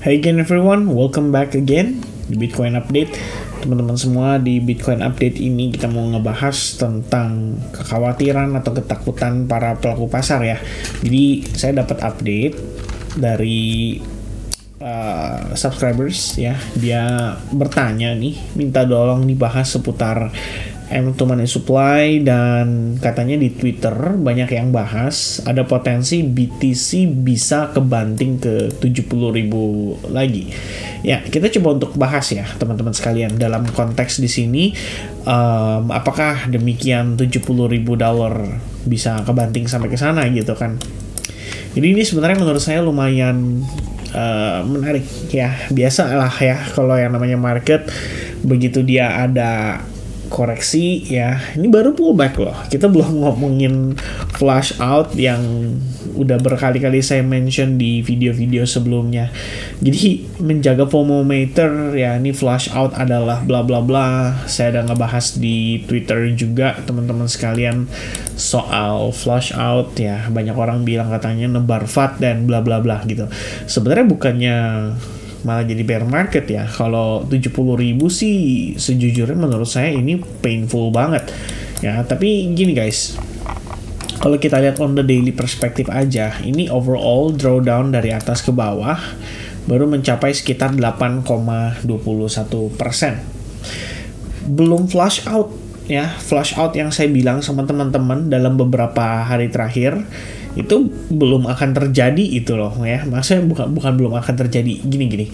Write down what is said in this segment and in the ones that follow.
Hey again everyone, welcome back again di Bitcoin Update. Teman-teman semua, di Bitcoin Update ini kita mau ngebahas tentang kekhawatiran atau ketakutan para pelaku pasar ya. Jadi saya dapat update dari subscribers ya. Dia bertanya nih, minta tolong dibahas seputar M2 Money Supply, dan katanya di Twitter banyak yang bahas ada potensi BTC bisa kebanting ke 70.000 lagi. Ya, kita coba untuk bahas ya teman-teman sekalian dalam konteks di sini, apakah demikian $70.000 bisa kebanting sampai ke sana gitu kan. Jadi ini sebenarnya menurut saya lumayan menarik ya. Biasa lah ya kalau yang namanya market, begitu dia ada koreksi ya, ini baru pullback loh. Kita belum ngomongin flush out yang udah berkali-kali saya mention di video-video sebelumnya. Jadi menjaga FOMO meter ya, ini flush out adalah bla bla bla. Saya udah ngebahas di Twitter juga teman-teman sekalian soal flush out ya. Banyak orang bilang katanya nebar fat dan bla bla bla gitu. Sebenarnya bukannya malah jadi bear market ya. Kalau 70.000 sih sejujurnya menurut saya ini painful banget ya. Tapi gini guys, kalau kita lihat on the daily perspektif aja, ini overall drawdown dari atas ke bawah baru mencapai sekitar 8,21%. Belum flush out ya. Flush out yang saya bilang sama teman-teman dalam beberapa hari terakhir itu belum akan terjadi itu loh ya. Maksudnya bukan belum akan terjadi, gini.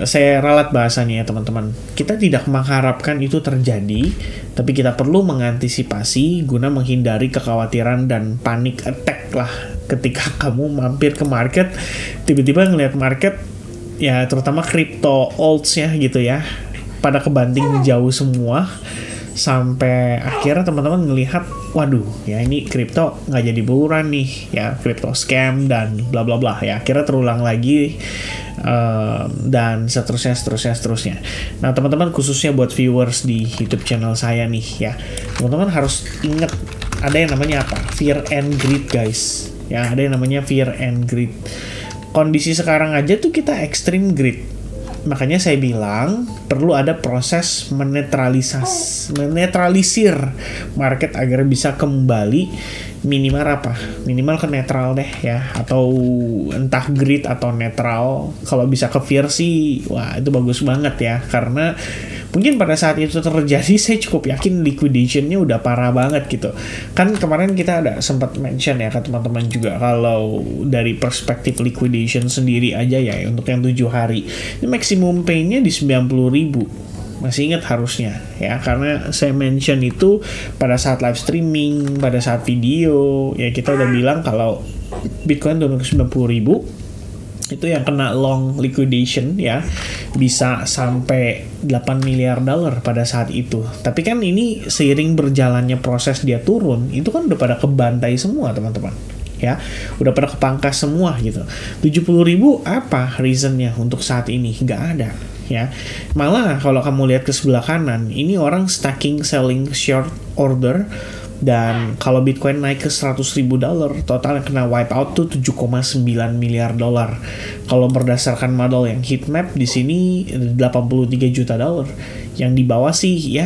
Saya ralat bahasanya ya teman-teman. Kita tidak mengharapkan itu terjadi, tapi kita perlu mengantisipasi guna menghindari kekhawatiran dan panic attack lah ketika kamu mampir ke market, tiba-tiba ngelihat market ya, terutama crypto alts ya gitu ya, pada kebanting jauh semua. Sampai akhirnya teman-teman ngelihat, waduh ya ini kripto nggak jadi buruan nih ya, kripto scam dan bla bla bla ya. Akhirnya terulang lagi dan seterusnya. Nah teman-teman, khususnya buat viewers di YouTube channel saya nih ya, teman-teman harus ingat ada yang namanya apa? Fear and greed guys ya. Ada yang namanya fear and greed. Kondisi sekarang aja tuh kita extreme greed. Makanya saya bilang perlu ada proses menetralisir market agar bisa kembali minimal apa? Minimal ke netral deh ya, atau entah greed atau netral. Kalau bisa ke fear sih, wah itu bagus banget ya, karena mungkin pada saat itu terjadi saya cukup yakin liquidationnya udah parah banget gitu. Kan kemarin kita ada sempat mention ya ke teman-teman juga, kalau dari perspektif liquidation sendiri aja ya untuk yang 7 hari ini maksimum pain-nya di 90.000. Masih ingat harusnya ya, karena saya mention itu pada saat live streaming, pada saat video ya, kita udah bilang kalau Bitcoin turun ke 90.000 itu yang kena long liquidation ya, bisa sampai $8 miliar pada saat itu. Tapi kan ini seiring berjalannya proses dia turun, itu kan udah pada kebantai semua teman-teman ya, udah pada kepangkas semua gitu. 70.000 apa reasonnya untuk saat ini? Nggak ada ya. Malah kalau kamu lihat ke sebelah kanan, ini orang stacking selling short order. Dan kalau Bitcoin naik ke $100.000, total yang kena wipe out tuh $7,9 miliar. Kalau berdasarkan model yang heatmap di sini $83 juta. Yang di bawah sih ya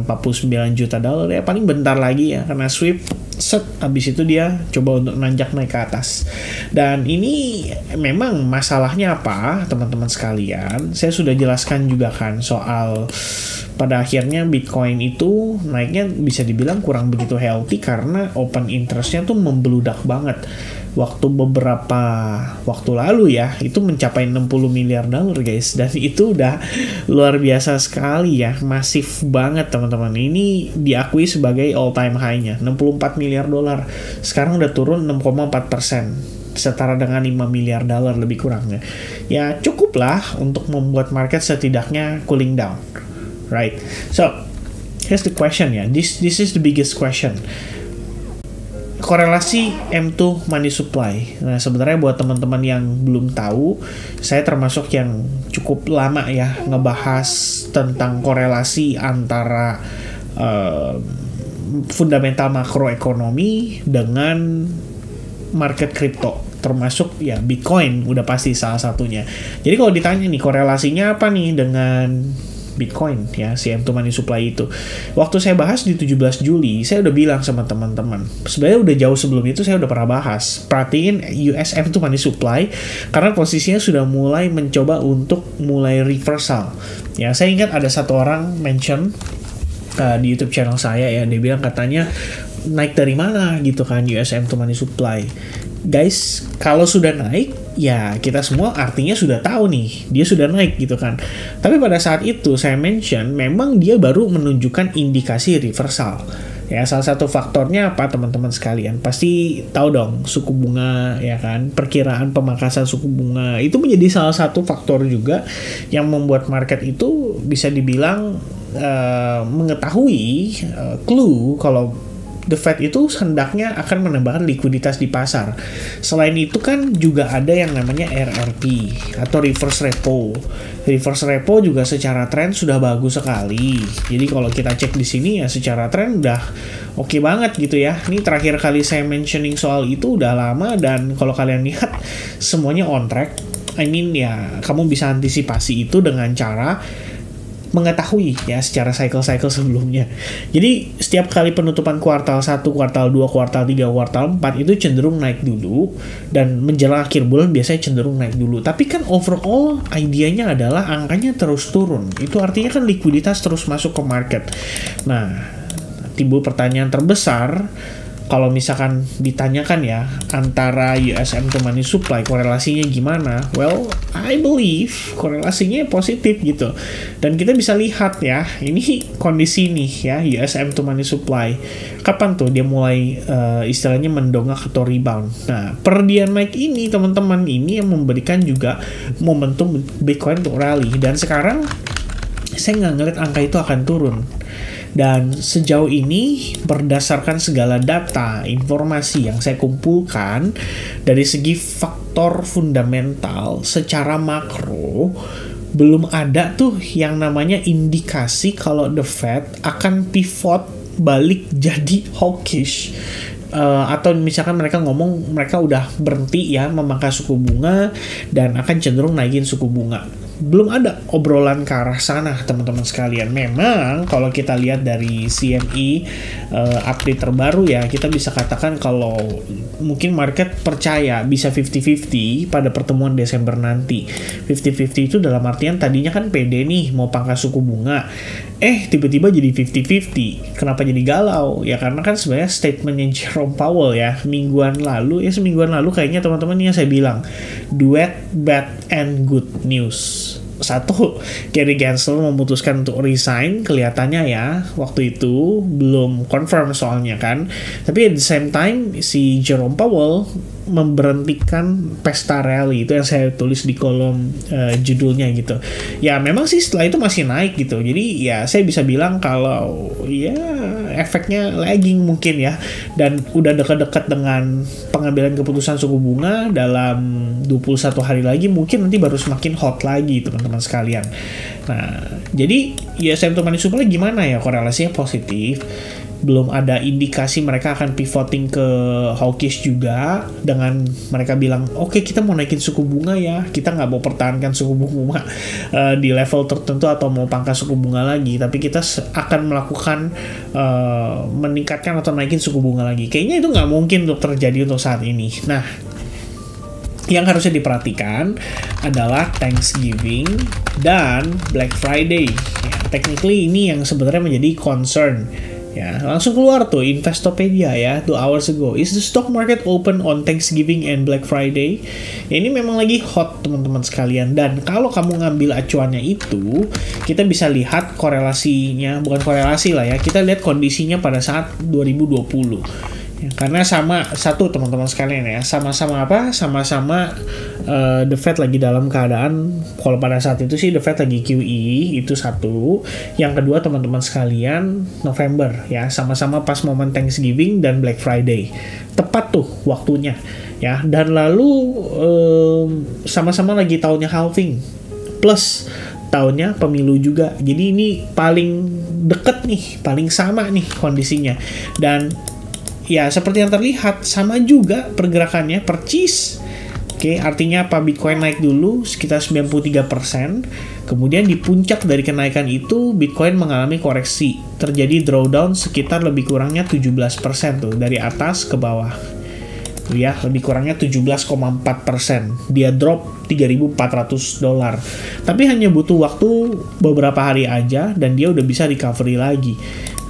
$49 juta ya, paling bentar lagi ya kena sweep set, habis itu dia coba untuk nanjak naik ke atas. Dan ini memang masalahnya apa teman-teman sekalian, saya sudah jelaskan juga kan soal pada akhirnya Bitcoin itu naiknya bisa dibilang kurang begitu healthy karena open interestnya tuh membeludak banget. Waktu beberapa waktu lalu ya, itu mencapai $60 miliar guys, dan itu udah luar biasa sekali ya, masif banget teman-teman. Ini diakui sebagai all time high-nya $64 miliar. Sekarang udah turun 6,4%, setara dengan $5 miliar lebih kurangnya. Ya cukup lah untuk membuat market setidaknya cooling down, right? So here's the question ya, this is the biggest question. Korelasi M2 Money Supply. Nah, sebenarnya buat teman-teman yang belum tahu, saya termasuk yang cukup lama ya ngebahas tentang korelasi antara fundamental makroekonomi dengan market crypto. termasuk ya Bitcoin udah pasti salah satunya. Jadi kalau ditanya nih korelasinya apa nih dengan Bitcoin ya, si M2 money supply itu. Waktu saya bahas di 17 Juli, saya udah bilang sama teman-teman. Sebenarnya udah jauh sebelum itu saya udah pernah bahas. Perhatiin US M2 money supply karena posisinya sudah mulai mencoba untuk mulai reversal. Ya, saya ingat ada satu orang mention di YouTube channel saya ya, dia bilang katanya naik dari mana gitu kan US M2 money supply. Guys, kalau sudah naik, ya kita semua artinya sudah tahu nih, dia sudah naik gitu kan. Tapi pada saat itu saya mention, memang dia baru menunjukkan indikasi reversal. Ya, salah satu faktornya apa teman-teman sekalian? Pasti tahu dong, suku bunga ya kan, perkiraan pemangkasan suku bunga. Itu menjadi salah satu faktor juga yang membuat market itu bisa dibilang mengetahui clue kalau The Fed itu hendaknya akan menambahkan likuiditas di pasar. Selain itu kan juga ada yang namanya RRP atau reverse repo. Reverse repo juga secara tren sudah bagus sekali. Jadi kalau kita cek di sini ya secara tren udah oke banget gitu ya. Ini terakhir kali saya mentioning soal itu udah lama dan kalau kalian lihat semuanya on track. I mean ya kamu bisa antisipasi itu dengan cara mengetahui ya secara cycle-cycle sebelumnya. Jadi setiap kali penutupan kuartal 1, kuartal 2, kuartal 3, kuartal 4 itu cenderung naik dulu dan menjelang akhir bulan biasanya cenderung naik dulu. Tapi kan overall idenya adalah angkanya terus turun. Itu artinya kan likuiditas terus masuk ke market. Nah, timbul pertanyaan terbesar kalau misalkan ditanyakan ya antara US M2 money supply korelasinya gimana? Well, I believe korelasinya positif gitu. Dan kita bisa lihat ya, ini kondisi nih ya US M2 money supply. Kapan tuh dia mulai istilahnya mendongak atau rebound. Nah, per dia naik ini teman-teman ini yang memberikan juga momentum Bitcoin untuk rally. Dan sekarang saya nggak ngeliat angka itu akan turun. Dan sejauh ini berdasarkan segala data, informasi yang saya kumpulkan dari segi faktor fundamental secara makro, belum ada tuh yang namanya indikasi kalau The Fed akan pivot balik jadi hawkish. Atau misalkan mereka ngomong mereka udah berhenti ya memangkas suku bunga dan akan cenderung naikin suku bunga. Belum ada obrolan ke arah sana teman-teman sekalian. Memang kalau kita lihat dari CME update terbaru ya, kita bisa katakan kalau mungkin market percaya bisa 50-50 pada pertemuan Desember nanti. 50-50 itu dalam artian tadinya kan pede nih mau pangkas suku bunga, tiba-tiba jadi 50-50. Kenapa jadi galau? Ya karena kan sebenarnya statementnya Jerome Powell ya semingguan lalu kayaknya teman-teman yang saya bilang duet bad and good news. Satu, Gary Gensler memutuskan untuk resign, kelihatannya ya waktu itu belum confirm soalnya kan, tapi at the same time si Jerome Powell memberhentikan pesta rally, itu yang saya tulis di kolom judulnya gitu. Ya memang sih setelah itu masih naik gitu, jadi ya saya bisa bilang kalau ya efeknya lagging mungkin ya, dan udah dekat-dekat dengan pengambilan keputusan suku bunga dalam 21 hari lagi mungkin nanti baru semakin hot lagi teman-teman sekalian. Nah jadi ya M2 money supply gimana ya, korelasinya positif. Belum ada indikasi mereka akan pivoting ke hawkish juga dengan mereka bilang oke, kita mau naikin suku bunga ya, kita nggak mau pertahankan suku bunga di level tertentu atau mau pangkas suku bunga lagi, tapi kita akan melakukan meningkatkan atau naikin suku bunga lagi. Kayaknya itu nggak mungkin untuk terjadi untuk saat ini. Nah, yang harusnya diperhatikan adalah Thanksgiving dan Black Friday. Ya, technically ini yang sebenarnya menjadi concern. Ya, langsung keluar tuh Investopedia ya 2 hours ago. Is the stock market open on Thanksgiving and Black Friday? Ya, ini memang lagi hot teman-teman sekalian. Dan kalau kamu ngambil acuannya itu, kita bisa lihat korelasinya, bukan korelasi lah ya, kita lihat kondisinya pada saat 2020. Ya, karena satu teman-teman sekalian ya, sama-sama The Fed lagi dalam keadaan, kalau pada saat itu sih The Fed lagi QE, itu satu. Yang kedua teman-teman sekalian, November ya, sama-sama pas momen Thanksgiving dan Black Friday, tepat tuh waktunya ya. Dan lalu sama-sama lagi tahunnya halving plus tahunnya pemilu juga, jadi ini paling deket nih, paling sama nih kondisinya. Dan ya seperti yang terlihat sama juga pergerakannya percis Oke, artinya apa? Bitcoin naik dulu sekitar 93%, kemudian di puncak dari kenaikan itu Bitcoin mengalami koreksi, terjadi drawdown sekitar lebih kurangnya 17% tuh dari atas ke bawah. Ya, lebih kurangnya 17,4%. Dia drop $3.400. Tapi hanya butuh waktu beberapa hari aja dan dia udah bisa recovery lagi.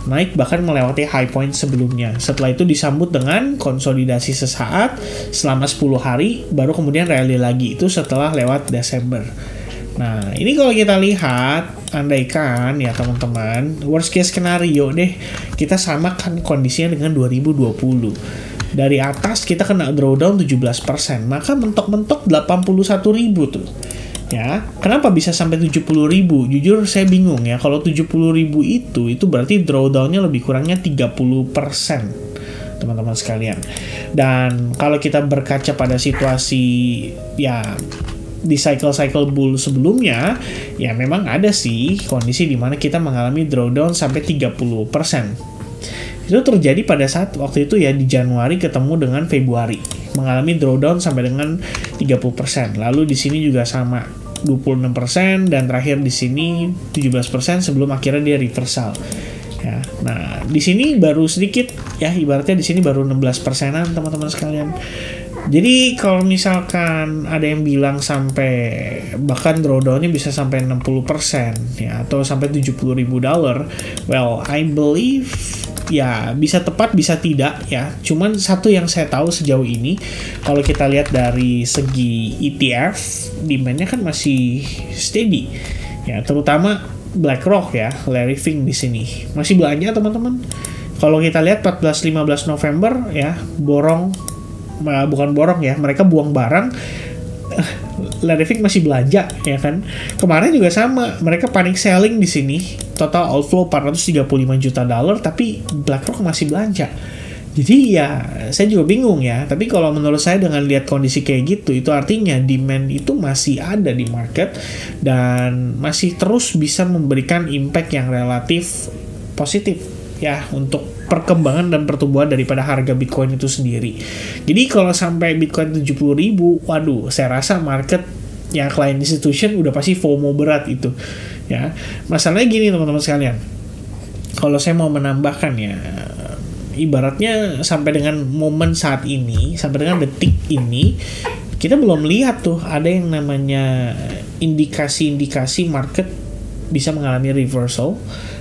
Naik bahkan melewati high point sebelumnya. Setelah itu disambut dengan konsolidasi sesaat selama 10 hari, baru kemudian rally lagi. Itu setelah lewat Desember. Nah, ini kalau kita lihat, andaikan ya teman-teman, worst case scenario deh, kita samakan kondisinya dengan 2020. Dari atas kita kena drawdown 17%, maka mentok-mentok 81.000 tuh. Ya, kenapa bisa sampai 70.000? Jujur saya bingung ya. Kalau 70.000 itu berarti drawdownnya lebih kurangnya 30%, teman-teman sekalian. Dan kalau kita berkaca pada situasi ya di cycle bull sebelumnya, ya memang ada sih kondisi di mana kita mengalami drawdown sampai 30%. Itu terjadi pada saat waktu itu ya di Januari ketemu dengan Februari, mengalami drawdown sampai dengan 30%. Lalu di sini juga sama 26% dan terakhir di sini 17% sebelum akhirnya dia reversal. Ya, nah di sini baru sedikit ya, ibaratnya di sini baru 16%-an teman-teman sekalian. Jadi kalau misalkan ada yang bilang sampai bahkan drawdownnya bisa sampai 60% ya, atau sampai $70.000, well I believe ya bisa tepat bisa tidak ya. Cuman satu yang saya tahu sejauh ini, kalau kita lihat dari segi ETF, demand-nya kan masih steady ya, terutama BlackRock ya, Larry Fink di sini masih belanja teman-teman. Kalau kita lihat 14-15 November ya, bukan borong ya, mereka buang barang. Larry Fink masih belanja ya kan. Kemarin juga sama, mereka panic selling di sini. Total outflow $435 juta, tapi BlackRock masih belanja. Jadi ya saya juga bingung ya. Tapi kalau menurut saya dengan lihat kondisi kayak gitu, itu artinya demand itu masih ada di market dan masih terus bisa memberikan impact yang relatif positif ya untuk perkembangan dan pertumbuhan daripada harga Bitcoin itu sendiri. Jadi kalau sampai Bitcoin 70.000, waduh, saya rasa market ya client institution udah pasti FOMO berat itu. Ya, masalahnya gini teman-teman sekalian. Kalau saya mau menambahkan ya, ibaratnya sampai dengan momen saat ini, sampai dengan detik ini, kita belum lihat tuh ada yang namanya indikasi-indikasi market bisa mengalami reversal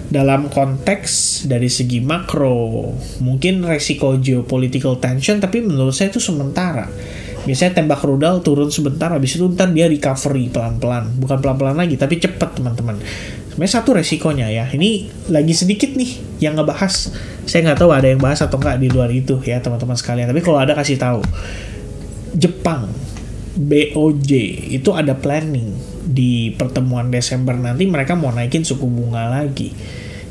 dalam konteks dari segi makro, mungkin resiko geopolitical tension, tapi menurut saya itu sementara. Biasanya tembak rudal turun sebentar, habis itu ntar dia recovery pelan-pelan, bukan pelan-pelan lagi, tapi cepet teman-teman. Sebenarnya satu resikonya ya, ini lagi sedikit nih yang ngebahas, saya nggak tahu ada yang bahas atau nggak di luar itu ya teman-teman sekalian, tapi kalau ada kasih tahu. Jepang, BOJ, itu ada planning di pertemuan Desember nanti mereka mau naikin suku bunga lagi.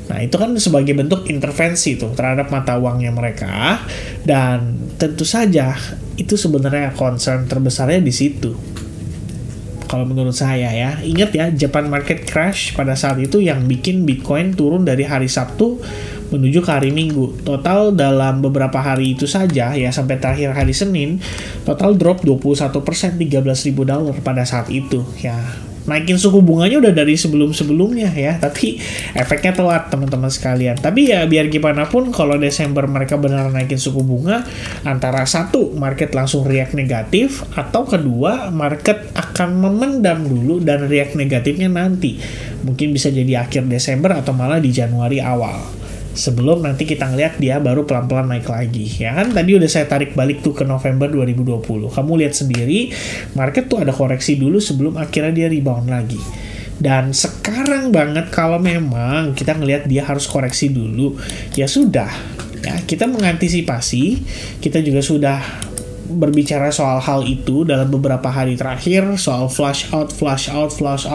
Nah itu kan sebagai bentuk intervensi tuh terhadap mata uangnya mereka, dan tentu saja itu sebenarnya concern terbesarnya di situ. Kalau menurut saya ya, ingat ya Japan market crash pada saat itu yang bikin Bitcoin turun dari hari Sabtu menuju ke hari Minggu. Total dalam beberapa hari itu saja ya, sampai terakhir hari Senin, total drop 21%, $13.000 pada saat itu ya. Naikin suku bunganya udah dari sebelum-sebelumnya ya, tapi efeknya telat teman-teman sekalian. Tapi ya biar gimana pun, kalau Desember mereka benar naikin suku bunga, antara satu, market langsung react negatif, atau kedua, market akan memendam dulu dan react negatifnya nanti. Mungkin bisa jadi akhir Desember atau malah di Januari awal. Sebelum nanti kita ngeliat dia baru pelan-pelan naik lagi. Ya kan tadi udah saya tarik balik tuh ke November 2020. Kamu lihat sendiri, market tuh ada koreksi dulu sebelum akhirnya dia rebound lagi. Dan sekarang banget kalau memang kita ngelihat dia harus koreksi dulu, ya sudah. Ya, kita mengantisipasi, kita juga sudah berbicara soal hal itu dalam beberapa hari terakhir, soal flush out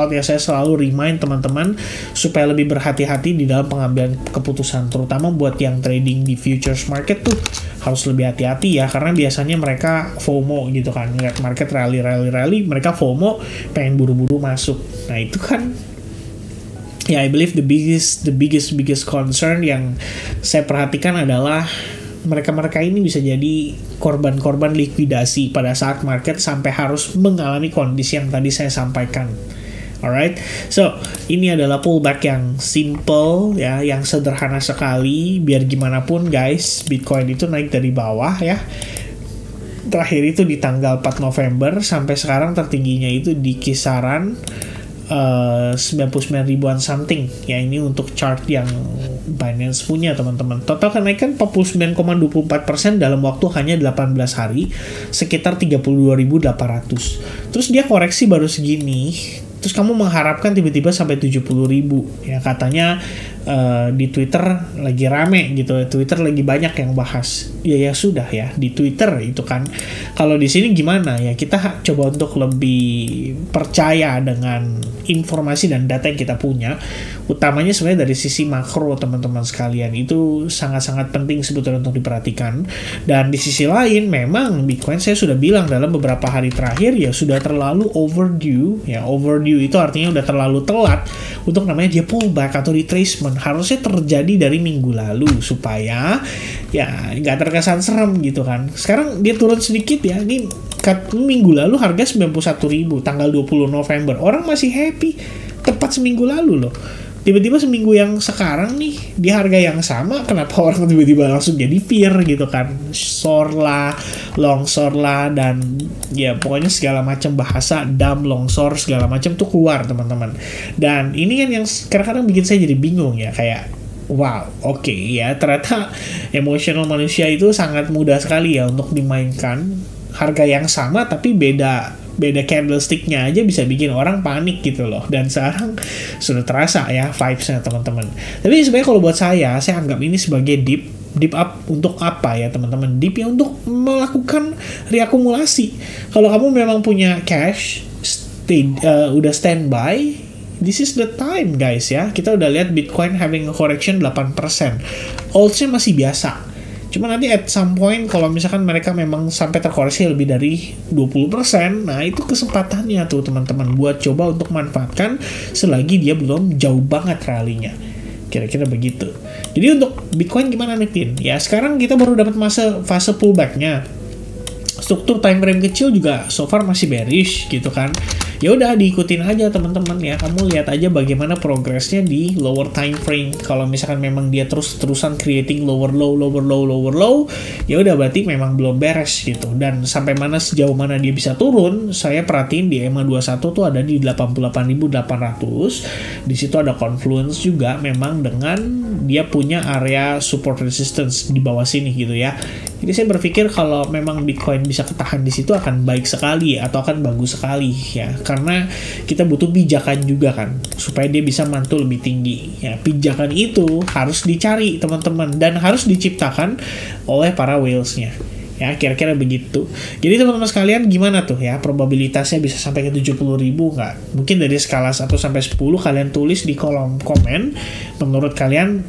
ya. Saya selalu remind teman-teman supaya lebih berhati-hati di dalam pengambilan keputusan, terutama buat yang trading di futures market tuh harus lebih hati-hati ya, karena biasanya mereka FOMO gitu kan, ngeliat market rally, mereka FOMO pengen buru-buru masuk. Nah itu kan ya, I believe the biggest concern yang saya perhatikan adalah mereka-mereka ini bisa jadi korban-korban likuidasi pada saat market sampai harus mengalami kondisi yang tadi saya sampaikan. Alright, so ini adalah pullback yang simple ya, yang sederhana sekali. Biar gimana pun guys, Bitcoin itu naik dari bawah ya. Terakhir itu di tanggal 4 November sampai sekarang tertingginya itu di kisaran 99 ribuan something ya. Ini untuk chart yang Binance punya teman-teman. Total kenaikan 49,24% dalam waktu hanya 18 hari, sekitar 32.800. Terus dia koreksi baru segini. Terus kamu mengharapkan tiba-tiba sampai 70.000 ya, katanya di Twitter lagi rame gitu, Twitter lagi banyak yang bahas. Ya sudah ya, di Twitter itu kan. Kalau di sini gimana ya, kita coba untuk lebih percaya dengan informasi dan data yang kita punya. Utamanya sebenarnya dari sisi makro teman-teman sekalian, itu sangat-sangat penting sebetulnya untuk diperhatikan. Dan di sisi lain memang Bitcoin, saya sudah bilang dalam beberapa hari terakhir ya, sudah terlalu overdue ya. Overdue itu artinya udah terlalu telat untuk namanya dia pullback atau retracement. Harusnya terjadi dari minggu lalu supaya ya nggak terkesan serem gitu kan. Sekarang dia turun sedikit ya. Ini minggu lalu harga 91.000 tanggal 20 November. Orang masih happy. Tepat seminggu lalu loh. Tiba-tiba seminggu yang sekarang nih di harga yang sama, kenapa orang tiba-tiba langsung jadi fear gitu kan, short lah, long short lah, dan ya pokoknya segala macam bahasa dump, long short segala macam tuh keluar teman-teman. Dan ini kan yang kadang-kadang bikin saya jadi bingung ya, kayak wow, oke ya, ternyata emosional manusia itu sangat mudah sekali ya untuk dimainkan. Harga yang sama tapi beda candlesticknya aja bisa bikin orang panik gitu loh. Dan sekarang sudah terasa ya vibes-nya teman-teman. Tapi sebenarnya kalau buat saya anggap ini sebagai deep up untuk apa ya teman-teman? Deep ya untuk melakukan reakumulasi. Kalau kamu memang punya cash, udah standby, this is the time guys ya. Kita udah lihat Bitcoin having a correction 8%. Odds-nya masih biasa. Cuma nanti at some point kalau misalkan mereka memang sampai terkoreksi lebih dari 20%, nah itu kesempatannya tuh teman-teman buat coba untuk manfaatkan selagi dia belum jauh banget rally-nya. Kira-kira begitu. Jadi untuk Bitcoin gimana nih Tin? Ya sekarang kita baru dapat fase pullback-nya. Struktur time frame kecil juga so far masih bearish gitu kan. Ya udah diikutin aja teman-teman ya. Kamu lihat aja bagaimana progresnya di lower time frame. Kalau misalkan memang dia terus-terusan creating lower low, ya udah berarti memang belum beres gitu. Dan sampai mana sejauh mana dia bisa turun, saya perhatiin di EMA 21 tuh ada di 88.800. Di situ ada confluence juga memang dengan dia punya area support resistance di bawah sini gitu ya. Jadi saya berpikir kalau memang Bitcoin bisa ketahan di situ akan baik sekali atau akan bagus sekali ya. Karena kita butuh pijakan juga kan supaya dia bisa mantul lebih tinggi. Ya, pijakan itu harus dicari teman-teman dan harus diciptakan oleh para whales-nya. Ya, kira-kira begitu. Jadi teman-teman sekalian gimana tuh ya probabilitasnya bisa sampai ke 70.000 nggak? Mungkin dari skala 1 sampai 10 kalian tulis di kolom komen menurut kalian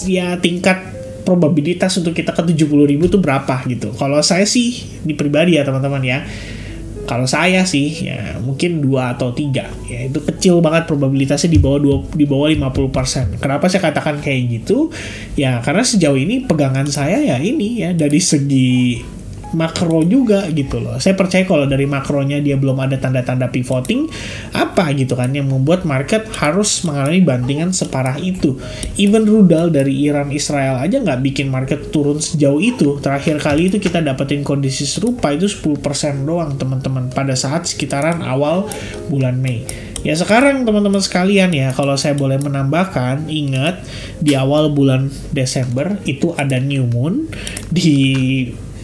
ya tingkat probabilitas untuk kita ke 70.000 itu berapa gitu. Kalau saya sih di pribadi ya teman-teman ya. Kalau saya sih ya mungkin 2 atau 3 ya, itu kecil banget probabilitasnya di bawah 50%. Kenapa saya katakan kayak gitu? Ya karena sejauh ini pegangan saya ya ini ya dari segi makro juga gitu loh. Saya percaya kalau dari makronya dia belum ada tanda-tanda pivoting apa gitu kan yang membuat market harus mengalami bantingan separah itu. Even rudal dari Iran Israel aja nggak bikin market turun sejauh itu. Terakhir kali itu kita dapetin kondisi serupa itu 10% doang teman-teman pada saat sekitaran awal bulan Mei. Ya sekarang teman-teman sekalian ya, kalau saya boleh menambahkan, ingat di awal bulan Desember itu ada new moon di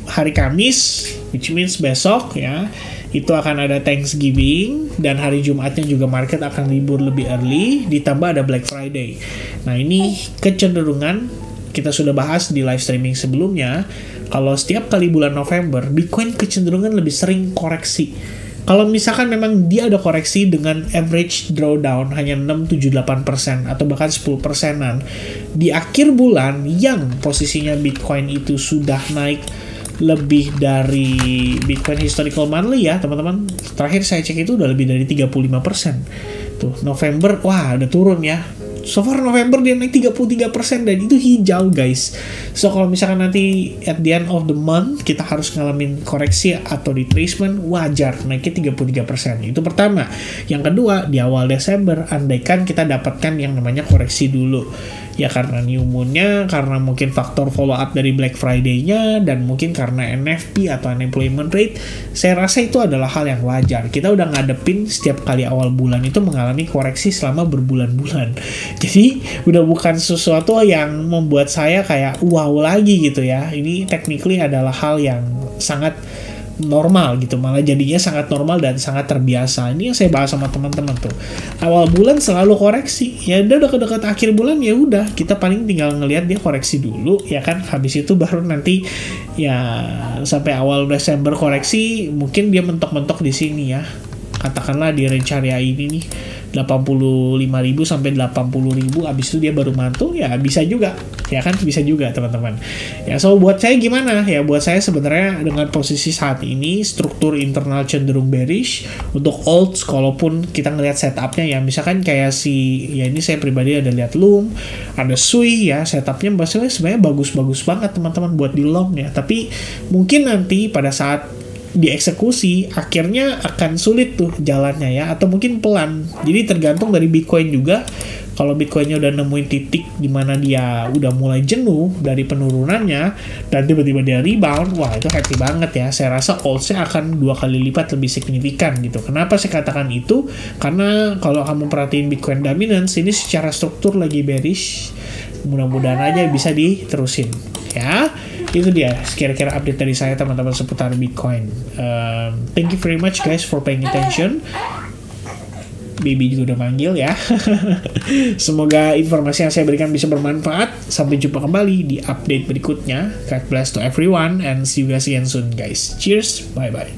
hari Kamis, which means besok ya, itu akan ada Thanksgiving, dan hari Jumatnya juga market akan libur lebih early, ditambah ada Black Friday. Nah ini kecenderungan, kita sudah bahas di live streaming sebelumnya, kalau setiap kali bulan November, Bitcoin kecenderungan lebih sering koreksi. Kalau misalkan memang dia ada koreksi dengan average drawdown hanya 6-7-8% atau bahkan 10%-an, di akhir bulan yang posisinya Bitcoin itu sudah naik lebih dari Bitcoin historical monthly ya teman-teman, terakhir saya cek itu udah lebih dari 35%. Tuh November, wah udah turun ya, So far November dia naik 33% dan itu hijau guys. So kalau misalkan nanti at the end of the month kita harus ngalamin koreksi atau retracement, wajar naiknya 33%. Itu pertama. Yang kedua, di awal Desember andaikan kita dapatkan yang namanya koreksi dulu. Ya karena new moon-nya, karena mungkin faktor follow up dari Black Friday-nya, dan mungkin karena NFP atau unemployment rate, saya rasa itu adalah hal yang wajar. Kita udah ngadepin setiap kali awal bulan itu mengalami koreksi selama berbulan-bulan. Jadi udah bukan sesuatu yang membuat saya kayak wow lagi gitu ya. Ini technically adalah hal yang sangat normal gitu, malah jadinya sangat normal dan sangat terbiasa. Ini yang saya bahas sama teman-teman tuh. Awal bulan selalu koreksi. Ya udah dekat-dekat akhir bulan ya udah kita paling tinggal ngelihat dia koreksi dulu ya kan. Habis itu baru nanti ya sampai awal Desember koreksi, mungkin dia mentok-mentok di sini ya. Katakanlah di range area ini nih 85.000 sampai 80.000, abis itu dia baru mantul, ya bisa juga ya kan, bisa juga teman-teman ya. So buat saya gimana ya, buat saya sebenarnya dengan posisi saat ini struktur internal cenderung bearish untuk alts, kalaupun kita ngelihat setupnya ya, misalkan kayak ya ini saya pribadi ada lihat Loom, ada Sui ya, setupnya sebenarnya bagus-bagus banget teman-teman buat di long ya, tapi mungkin nanti pada saat dieksekusi akhirnya akan sulit tuh jalannya ya, atau mungkin pelan. Jadi tergantung dari Bitcoin juga. Kalau Bitcoinnya udah nemuin titik di mana dia udah mulai jenuh dari penurunannya dan tiba-tiba dia rebound, wah itu happy banget ya. Saya rasa altsnya akan 2 kali lipat lebih signifikan gitu. Kenapa saya katakan itu? Karena kalau kamu perhatiin Bitcoin dominance ini secara struktur lagi bearish. Mudah-mudahan aja bisa diterusin ya. Itu dia kira-kira update dari saya teman-teman seputar Bitcoin. Thank you very much guys for paying attention. Baby juga udah manggil ya. Semoga informasi yang saya berikan bisa bermanfaat. Sampai jumpa kembali di update berikutnya. God bless to everyone and see you guys again soon guys. Cheers, bye bye.